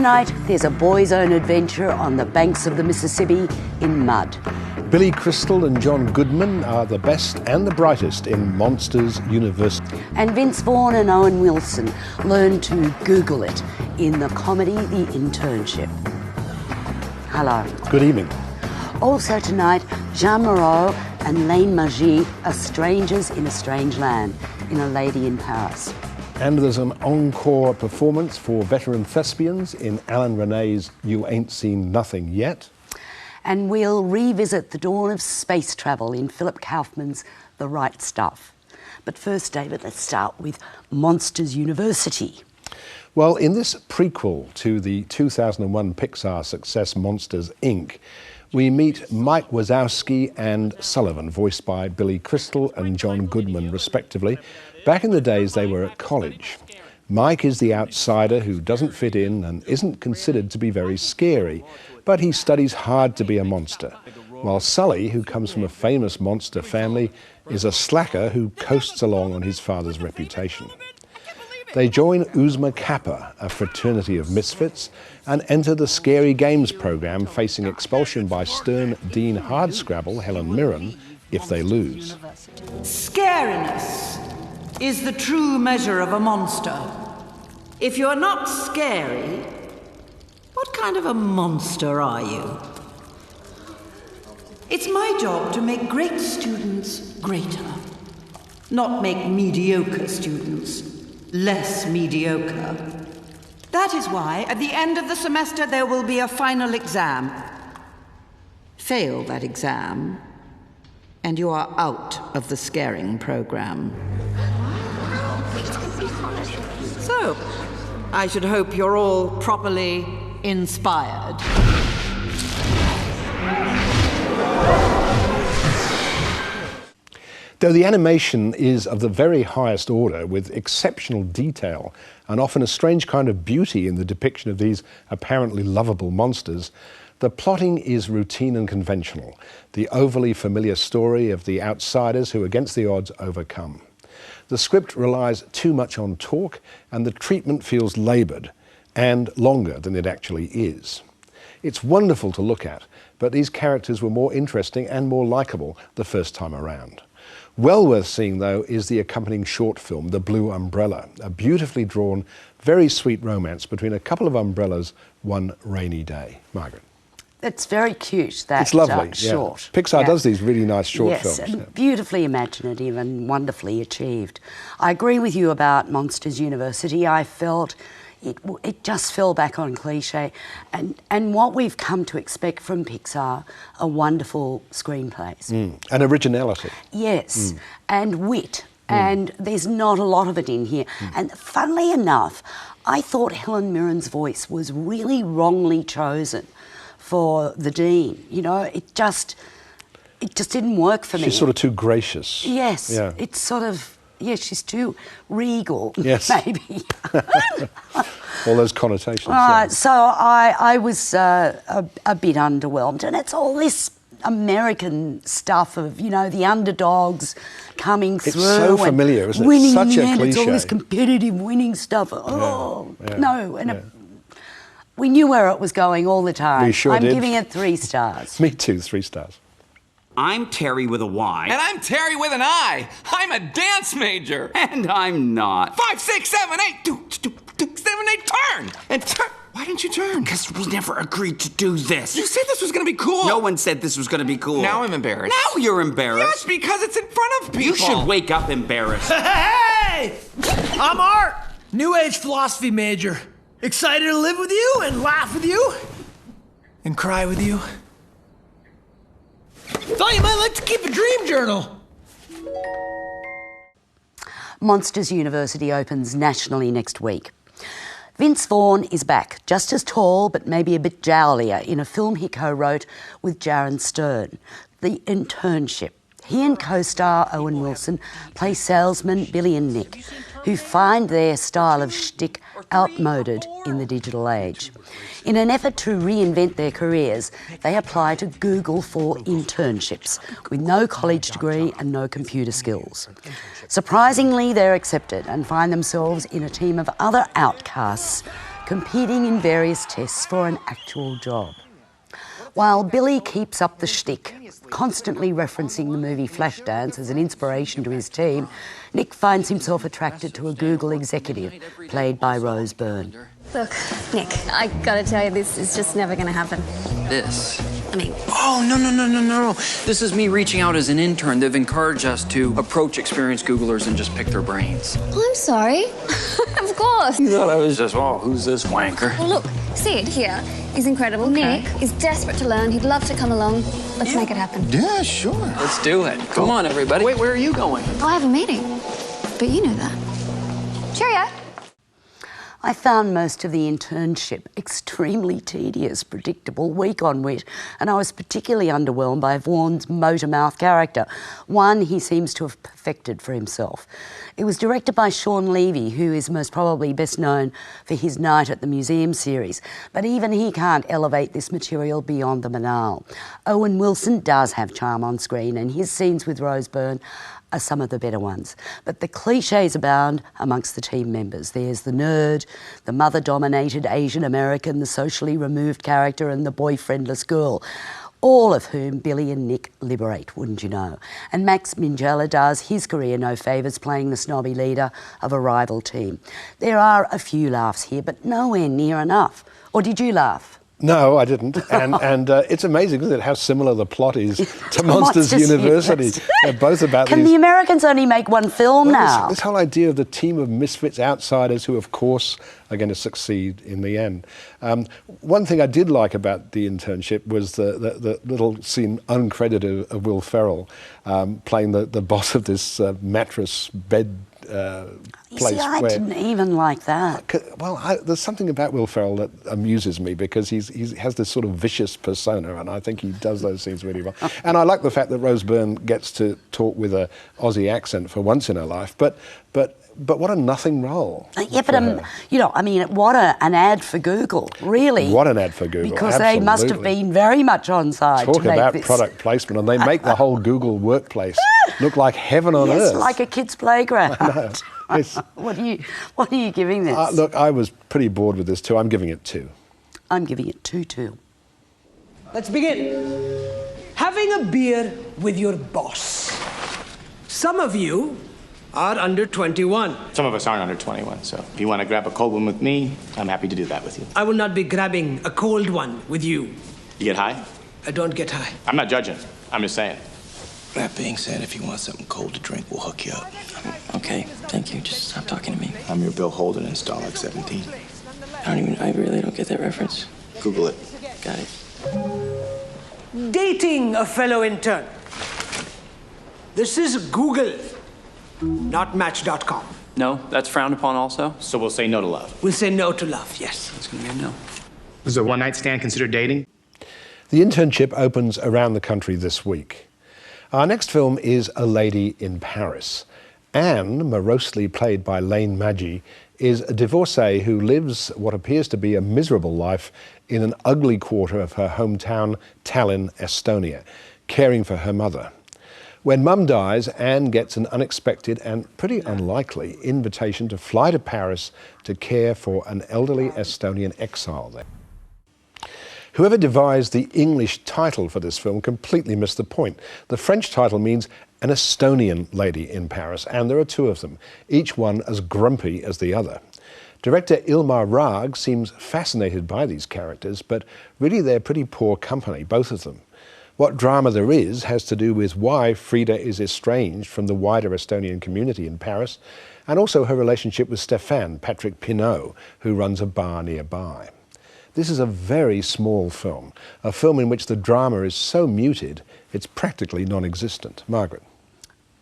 Tonight, there's a boys' own adventure on the banks of the Mississippi in mud. Billy Crystal and John Goodman are the best and the brightest in Monsters University. And Vince Vaughn and Owen Wilson learn to Google it in the comedy The Internship. Hello. Good evening. Also tonight, Jean Moreau and Lane Maggi are strangers in a strange land in A Lady in Paris. And there's an encore performance for veteran thespians in Alan Renee's You Ain't Seen Nothing Yet. And we'll revisit the dawn of space travel in Philip Kaufman's The Right Stuff. But first, David, let's start with Monsters University. Well, in this prequel to the 2001 Pixar success Monsters, Inc., we meet Mike Wazowski and Sullivan, voiced by Billy Crystal and John Goodman, respectively. Back in the days, they were at college. Mike is the outsider who doesn't fit in and isn't considered to be very scary, but he studies hard to be a monster, while Sully, who comes from a famous monster family, is a slacker who coasts along on his father's reputation. They join Uzma Kappa, a fraternity of misfits, and enter the Scary Games program, facing expulsion by stern Dean Hardscrabble, Helen Mirren, if they lose. Scariness is the true measure of a monster. If you're not scary, what kind of a monster are you? It's my job to make great students greater, not make mediocre students less mediocre. That is why, at the end of the semester, there will be a final exam. Fail that exam, and you are out of the scaring program. So, I should hope you're all properly inspired. Though the animation is of the very highest order, with exceptional detail and often a strange kind of beauty in the depiction of these apparently lovable monsters, the plotting is routine and conventional, the overly familiar story of the outsiders who, against the odds, overcome. The script relies too much on talk, and the treatment feels laboured and longer than it actually is. It's wonderful to look at, but these characters were more interesting and more likeable the first time around. Well worth seeing, though, is the accompanying short film, The Blue Umbrella, a beautifully drawn, very sweet romance between a couple of umbrellas one rainy day. Margaret. It's very cute, that it's lovely, short. Pixar does these really nice short films. Yes, beautifully imaginative and wonderfully achieved. I agree with you about Monsters University. I felt it just fell back on cliche, and what we've come to expect from Pixar are wonderful screenplays. And originality. Yes, and wit, and there's not a lot of it in here. And funnily enough, I thought Helen Mirren's voice was really wrongly chosen for the Dean. You know, it just didn't work for me. She's sort of too gracious. Yes, yeah. It's sort of... Yeah, she's too regal, yes. maybe. All those connotations. So I was a bit underwhelmed. And it's all this American stuff of, you know, the underdogs coming through. It's so familiar, isn't it? Winning Such in the a end. cliche. It's all this competitive winning stuff. No. And we knew where it was going all the time. We sure I'm did. giving it 3 stars. Me too, 3 stars. I'm Terry with a Y. And I'm Terry with an I. I'm a dance major. And I'm not. 5, 6, 7, 8, 7, 8, turn! And turn. Why didn't you turn? Because we never agreed to do this. You said this was gonna be cool. No one said this was gonna be cool. Now I'm embarrassed. Now you're embarrassed. Yes, because it's in front of people. You should wake up embarrassed. Hey! I'm Art, New Age philosophy major. Excited to live with you and laugh with you and cry with you. Thought you might like to keep a dream journal. Monsters University opens nationally next week. Vince Vaughn is back, just as tall but maybe a bit jowlier, in a film he co-wrote with Jaron Stern, The Internship. He and co-star Owen Wilson play salesmen Billy and Nick, who find their style of shtick outmoded in the digital age. In an effort to reinvent their careers, they apply to Google for internships with no college degree and no computer skills. Surprisingly, they're accepted and find themselves in a team of other outcasts competing in various tests for an actual job. While Billy keeps up the shtick, constantly referencing the movie Flashdance as an inspiration to his team, Nick finds himself attracted to a Google executive, played by Rose Byrne. Look, Nick, I gotta tell you, this is just never gonna happen. This? I mean... Oh, no. This is me reaching out as an intern. They've encouraged us to approach experienced Googlers and just pick their brains. Oh, I'm sorry. Of course. You thought I was just, oh, who's this wanker? Well, look, Sid here is incredible. Okay. Nick is desperate to learn. He'd love to come along. Let's make it happen. Yeah, sure. Let's do it. Come on, everybody. Wait, where are you going? Oh, I have a meeting. But you know that. Cheerio. I found most of the internship extremely tedious, predictable, weak on wit, and I was particularly underwhelmed by Vaughan's motor-mouth character, one he seems to have perfected for himself. It was directed by Sean Levy, who is most probably best known for his Night at the Museum series, but even he can't elevate this material beyond the banal. Owen Wilson does have charm on screen, and his scenes with Rose Byrne are some of the better ones. But the cliches abound amongst the team members. There's the nerd, the mother-dominated Asian American, the socially removed character, and the boyfriendless girl, all of whom Billy and Nick liberate, wouldn't you know? And Max Minghella does his career no favours playing the snobby leader of a rival team. There are a few laughs here, but nowhere near enough. Or did you laugh? No, I didn't. And it's amazing, isn't it, how similar the plot is to Monsters University. They're both about Can the Americans only make one film now? This whole idea of the team of misfits outsiders who, of course, are going to succeed in the end. One thing I did like about the internship was the little scene uncredited of Will Ferrell playing the boss of this mattress bed place. See, I didn't even like that. Well, there's something about Will Ferrell that amuses me because he has this sort of vicious persona, and I think he does those things really well. And I like the fact that Rose Byrne gets to talk with a Aussie accent for once in her life, but what a nothing role. Yeah, but you know, I mean, what an ad for Google, really. What an ad for Google, because absolutely. They must have been very much on side. Talk to make about this. Product placement, and they make the whole Google workplace look like heaven on earth. Yes, like a kid's playground. I know. Yes. What are you giving this? Look, I was pretty bored with this too. I'm giving it 2. I'm giving it 2-2. Let's begin. Having a beer with your boss. Some of you are under 21. Some of us aren't under 21, so if you want to grab a cold one with me, I'm happy to do that with you. I will not be grabbing a cold one with you. You get high? I don't get high. I'm not judging. I'm just saying. That being said, if you want something cold to drink, we'll hook you up. Okay, thank you. Just stop talking to me. I'm your Bill Holden in Star Trek 17. I really don't get that reference. Google it. Got it. Dating a fellow intern. This is Google, not Match.com. No, that's frowned upon also? So we'll say no to love. We'll say no to love, yes. It's gonna be a no. Is a one-night stand considered dating? The internship opens around the country this week. Our next film is A Lady in Paris. Anne, morosely played by Lane Maggi, is a divorcee who lives what appears to be a miserable life in an ugly quarter of her hometown, Tallinn, Estonia, caring for her mother. When Mum dies, Anne gets an unexpected and pretty unlikely invitation to fly to Paris to care for an elderly Estonian exile there. Whoever devised the English title for this film completely missed the point. The French title means An Estonian Lady in Paris, and there are 2 of them, each one as grumpy as the other. Director Ilmar Raag seems fascinated by these characters, but really they're pretty poor company, both of them. What drama there is has to do with why Frida is estranged from the wider Estonian community in Paris, and also her relationship with Stéphane, Patrick Pinot, who runs a bar nearby. This is a very small film, a film in which the drama is so muted, it's practically non-existent. Margaret?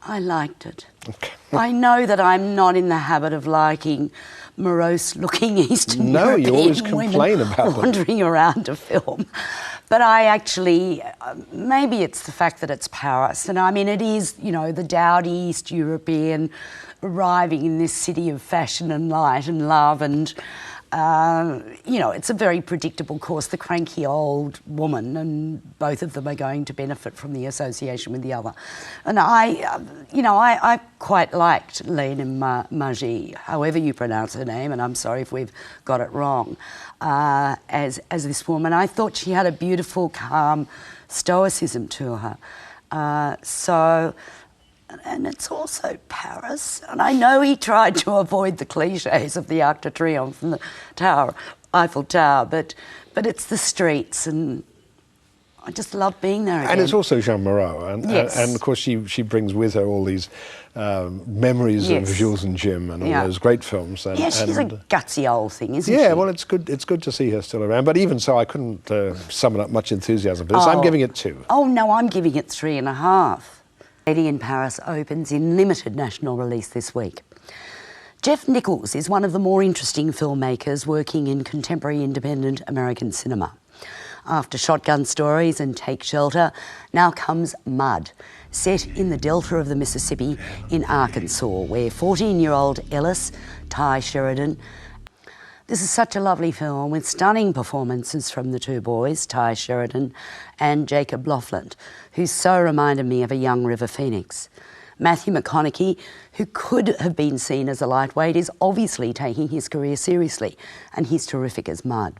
I liked it. Okay. I know that I'm not in the habit of liking morose-looking Eastern European you always complain about wandering around a film. But I actually, maybe it's the fact that it's Paris. And I mean, it is, you know, the dowdy East European arriving in this city of fashion and light and love and You know, it's a very predictable course, the cranky old woman, and both of them are going to benefit from the association with the other. And I quite liked Lena Magi, however you pronounce her name, and I'm sorry if we've got it wrong, as this woman. I thought she had a beautiful, calm stoicism to her. And it's also Paris. And I know he tried to avoid the cliches of the Arc de Triomphe and the Eiffel Tower, but it's the streets, and I just love being there again. And it's also Jean Moreau, yes. and of course she brings with her all these memories yes. of Jules and Jim and all those great films. And, she's a gutsy old thing, isn't she? Yeah, well, it's good to see her still around. But even so, I couldn't summon up much enthusiasm for this. I'm giving it 2. Oh no, I'm giving it 3.5. Lady in Paris opens in limited national release this week. Jeff Nichols is one of the more interesting filmmakers working in contemporary independent American cinema. After Shotgun Stories and Take Shelter, now comes Mud, set in the delta of the Mississippi in Arkansas, where 14-year-old Ellis, Ty Sheridan. This is such a lovely film with stunning performances from the 2 boys, Ty Sheridan and Jacob Laughlin, who so reminded me of a young River Phoenix. Matthew McConaughey, who could have been seen as a lightweight, is obviously taking his career seriously, and he's terrific as Mud.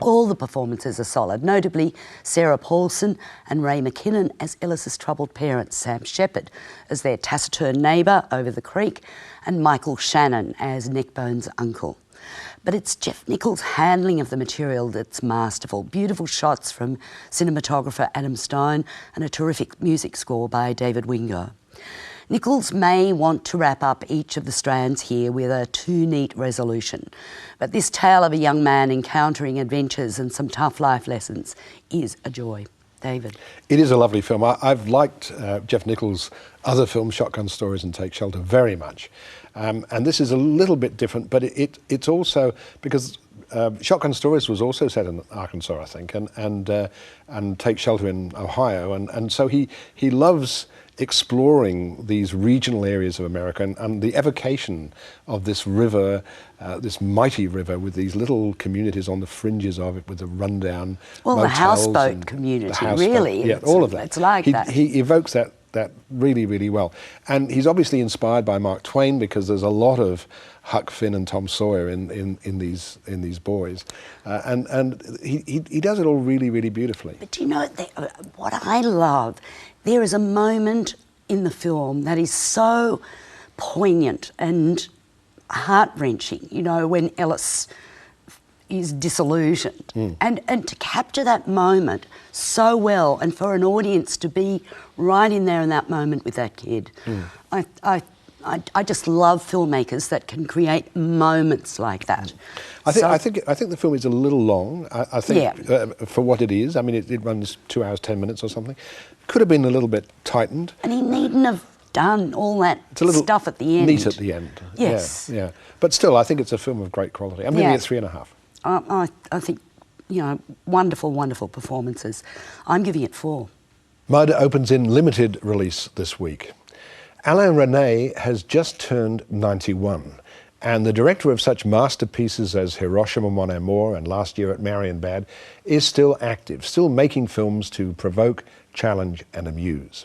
All the performances are solid, notably Sarah Paulson and Ray McKinnon as Ellis's troubled parents, Sam Shepard as their taciturn neighbour over the creek, and Michael Shannon as Neckbone's uncle. But it's Jeff Nichols' handling of the material that's masterful. Beautiful shots from cinematographer Adam Stone and a terrific music score by David Wingo. Nichols may want to wrap up each of the strands here with a too neat resolution, but this tale of a young man encountering adventures and some tough life lessons is a joy. David. It is a lovely film. I've liked Jeff Nichols' other films, Shotgun Stories and Take Shelter, very much. And this is a little bit different, but it's also because Shotgun Stories was also set in Arkansas, I think, and Take Shelter in Ohio, and so he loves exploring these regional areas of America and the evocation of this river, this mighty river with these little communities on the fringes of it with the rundown well, the houseboat community, really. Yeah, all of that. It's like that. He evokes that really, really well. And he's obviously inspired by Mark Twain because there's a lot of Huck Finn and Tom Sawyer in these boys. And he does it all really, really beautifully. But do you know, what I love, there is a moment in the film that is so poignant and heart-wrenching, you know, when Ellis is disillusioned. And to capture that moment so well and for an audience to be right in there in that moment with that kid. I just love filmmakers that can create moments like that. I think the film is a little long. I think for what it is. I mean, it runs 2 hours 10 minutes or something. Could have been a little bit tightened. And he needn't have done all that stuff at the end. Neat at the end. Yes. Yeah. But still, I think it's a film of great quality. I'm giving it 3.5. I think, you know, wonderful, wonderful performances. I'm giving it 4. Mud opens in limited release this week. Alain Resnais has just turned 91, and the director of such masterpieces as Hiroshima Mon Amour and Last Year at Marienbad is still active, still making films to provoke, challenge and amuse.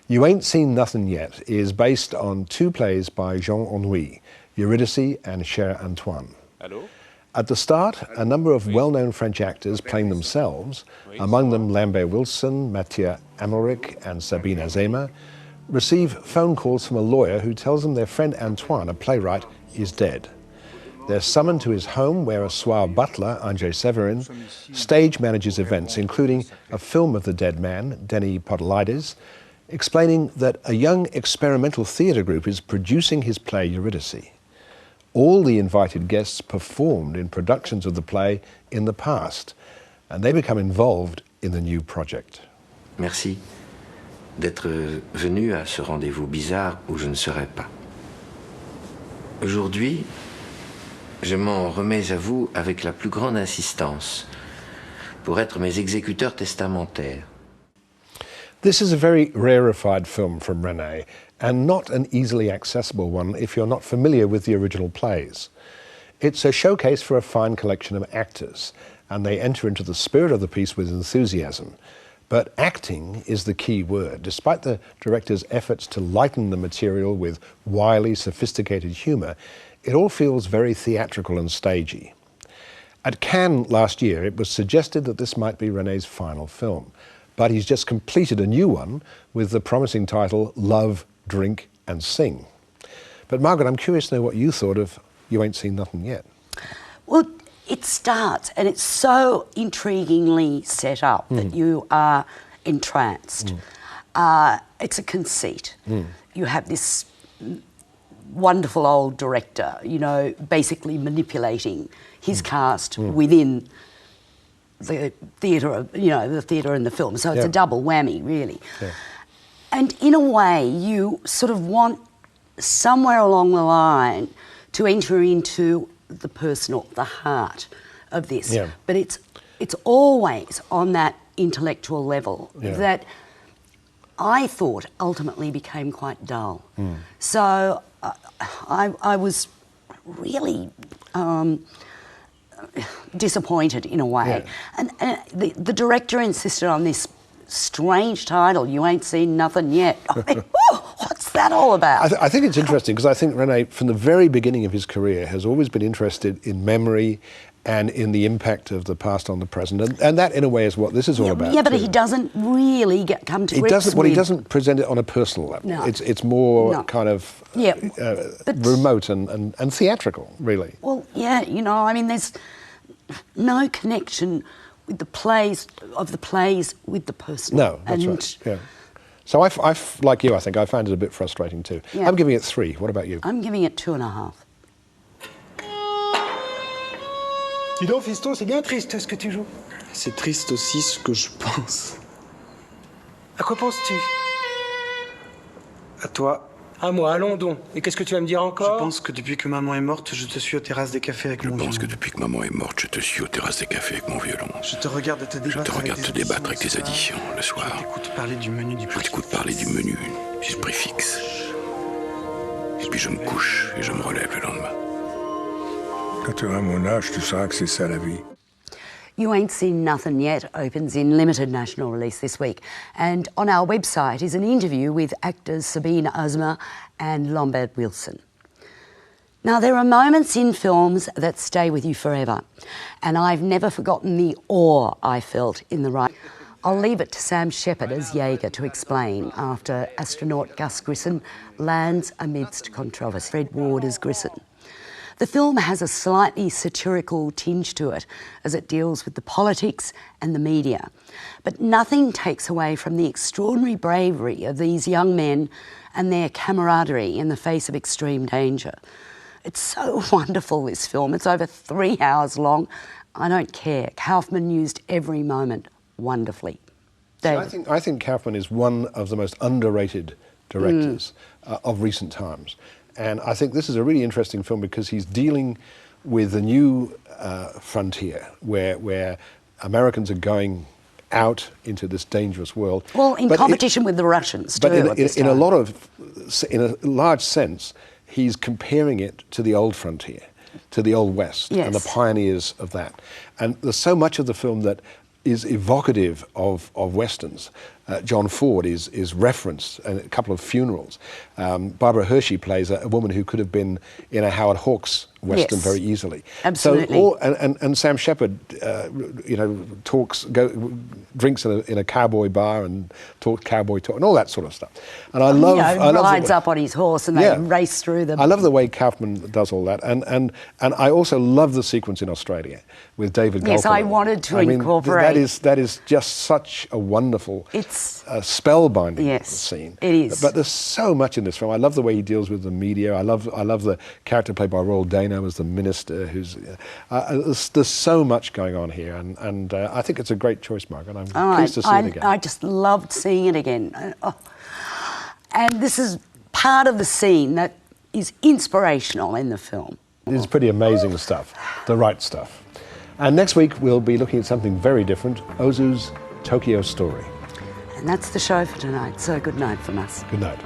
You Ain't Seen Nothin' Yet is based on 2 plays by Jean Anouilh, Eurydice and Cher Antoine. Hello? At the start, a number of well-known French actors playing themselves, among them Lambert Wilson, Mathieu Amalric and Sabine Azema, receive phone calls from a lawyer who tells them their friend Antoine, a playwright, is dead. They're summoned to his home where a suave butler, André Severin, stage manages events, including a film of the dead man, Denis Podalides, explaining that a young experimental theatre group is producing his play Eurydice. All the invited guests performed in productions of the play in the past, and they become involved in the new project. Merci d'être venu à ce rendez-vous bizarre où je ne serai pas. Aujourd'hui, je m'en remets à vous avec la plus grande insistance pour être mes exécuteurs testamentaires. This is a very rarefied film from Resnais, and not an easily accessible one if you're not familiar with the original plays. It's a showcase for a fine collection of actors, and they enter into the spirit of the piece with enthusiasm. But acting is the key word. Despite the director's efforts to lighten the material with wily, sophisticated humour, it all feels very theatrical and stagey. At Cannes last year, it was suggested that this might be René's final film, but he's just completed a new one with the promising title Love, Drink and Sing. But Margaret, I'm curious to know what you thought of You Ain't Seen Nothing Yet. Well, it starts, and it's so intriguingly set up that you are entranced. It's a conceit. You have this wonderful old director, you know, basically manipulating his cast within the theatre, you know, the theatre and the film. So it's a double whammy, really. Yeah. And in a way, you sort of want somewhere along the line to enter into the personal, the heart of this. Yeah. But it's always on that intellectual level that I thought ultimately became quite dull. So I was really disappointed in a way. And the director insisted on this strange title, You Ain't Seen Nothing Yet. I mean, what's that all about? I think it's interesting because I think René, from the very beginning of his career, has always been interested in memory and in the impact of the past on the present. And that, in a way, is what this is all about. Yeah, but he doesn't really come to grips with... Well, he doesn't present it on a personal level. No. It's more kind of remote and theatrical, really. Well, yeah, you know, I mean, there's no connection with the plays with the personal. No, that's right. Yeah. So I like you, I think I found it a bit frustrating too. Yeah. I'm giving it 3. What about you? I'm giving it 2.5. Dis donc, fiston, c'est bien triste ce que tu joues. C'est triste aussi ce que je pense. À quoi penses-tu? À toi. À moi, allons donc. Et qu'est-ce que tu vas me dire encore? Je pense que depuis que maman est morte, je te suis aux terrasses des cafés avec mon violon. Je pense que depuis que maman est morte, je te suis aux terrasses des cafés avec mon violon. Je te regarde te débattre avec tes additions le soir. Je t'écoute parler du menu du préfixe. Et puis je me couche et je me relève le lendemain. Quand tu auras mon âge, tu sauras que c'est ça la vie. You Ain't Seen Nothing Yet opens in limited national release this week. And on our website is an interview with actors Sabine Azma and Lambert Wilson. Now, there are moments in films that stay with you forever. And I've never forgotten the awe I felt in the right. I'll leave it to Sam Shepard as Jaeger to explain after astronaut Gus Grissom lands amidst controversy. Fred Ward as Grissom. The film has a slightly satirical tinge to it as it deals with the politics and the media. But nothing takes away from the extraordinary bravery of these young men and their camaraderie in the face of extreme danger. It's so wonderful, this film. It's over 3 hours long. I don't care. Kaufman used every moment wonderfully. So I think Kaufman is one of the most underrated directors of recent times. And I think this is a really interesting film because he's dealing with a new frontier where Americans are going out into this dangerous world. Well, in competition with the Russians, too. But in a large sense, he's comparing it to the old frontier, to the Old West, and the pioneers of that. And there's so much of the film that is evocative of Westerns. John Ford is referenced in a couple of funerals. Barbara Hershey plays a woman who could have been in a Howard Hawks Western very easily. Absolutely. So and Sam Shepard, drinks in a cowboy bar and talks cowboy talk and all that sort of stuff. And I love rides up on his horse and they race through the. I love the way Kaufman does all that, and I also love the sequence in Australia with David. Yes, I wanted to incorporate. That is just such a wonderful. It's spellbinding scene. It is. But there's so much in this film. I love the way he deals with the media. I love the character played by Roald Dano as the minister. Who's there's so much going on here, and I think it's a great choice, Margaret. I'm pleased to see it again. I just loved seeing it again. And this is part of the scene that is inspirational in the film. It's pretty amazing stuff, the right stuff. And next week we'll be looking at something very different, Ozu's Tokyo Story. And that's the show for tonight, so good night from us. Good night.